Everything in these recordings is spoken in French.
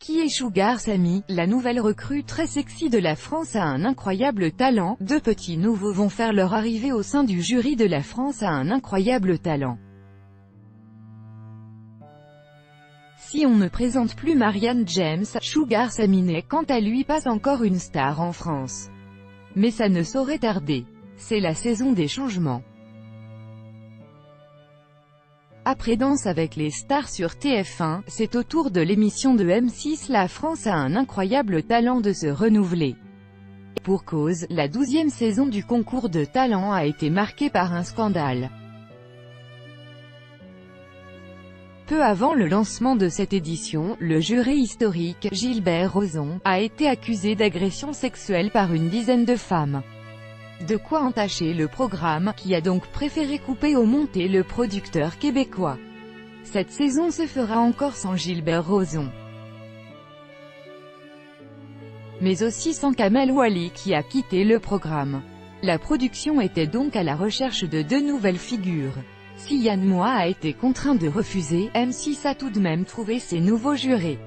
Qui est Sugar Sammy? La nouvelle recrue très sexy de la France a un incroyable talent. Deux petits nouveaux vont faire leur arrivée au sein du jury de La France a un incroyable talent. Si on ne présente plus Marianne James, Sugar Sammy n'est quant à lui pas encore une star en France. Mais ça ne saurait tarder. C'est la saison des changements. Après Danse avec les stars sur TF1, c'est au tour de l'émission de M6 La France a un incroyable talent de se renouveler. Pour cause, la 12e saison du concours de talent a été marquée par un scandale. Peu avant le lancement de cette édition, le jury historique, Gilbert Rozon, a été accusé d'agression sexuelle par une dizaine de femmes. De quoi entacher le programme, qui a donc préféré couper au monté le producteur québécois. Cette saison se fera encore sans Gilbert Rozon. Mais aussi sans Kamel Wally qui a quitté le programme. La production était donc à la recherche de deux nouvelles figures. Si Yann Moix a été contraint de refuser, M6 a tout de même trouvé ses nouveaux jurés.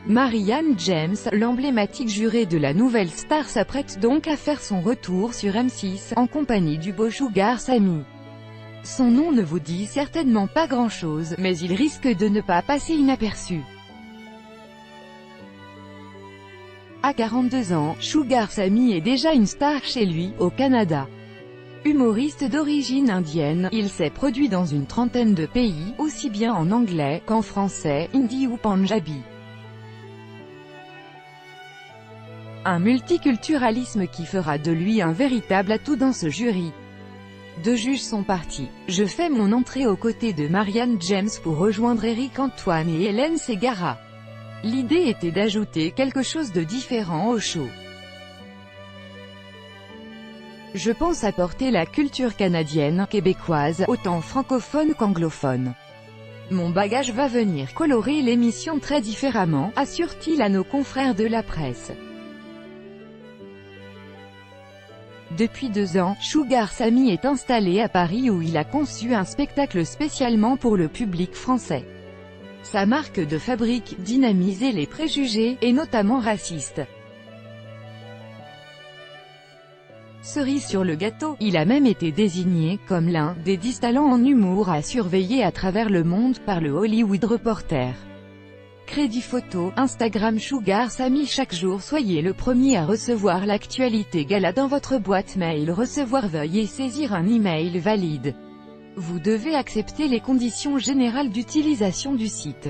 Marianne James, l'emblématique jurée de la nouvelle star s'apprête donc à faire son retour sur M6, en compagnie du beau Sugar Sammy. Son nom ne vous dit certainement pas grand-chose, mais il risque de ne pas passer inaperçu. À 42 ans, Sugar Sammy est déjà une star chez lui, au Canada. Humoriste d'origine indienne, il s'est produit dans une trentaine de pays, aussi bien en anglais qu'en français, hindi ou panjabi. Un multiculturalisme qui fera de lui un véritable atout dans ce jury. Deux juges sont partis. Je fais mon entrée aux côtés de Marianne James pour rejoindre Éric Antoine et Hélène Ségara. L'idée était d'ajouter quelque chose de différent au show. Je pense apporter la culture canadienne, québécoise, autant francophone qu'anglophone. Mon bagage va venir colorer l'émission très différemment, assure-t-il à nos confrères de la presse. Depuis 2 ans, Sugar Sammy est installé à Paris où il a conçu un spectacle spécialement pour le public français. Sa marque de fabrique, dynamiser les préjugés, et notamment racistes. Cerise sur le gâteau, il a même été désigné comme l'un des 10 talents en humour à surveiller à travers le monde par le Hollywood Reporter. Crédit photo, Instagram Sugar Sammy. Chaque jour soyez le premier à recevoir l'actualité gala dans votre boîte mail. Recevoir, veuillez saisir un email valide. Vous devez accepter les conditions générales d'utilisation du site.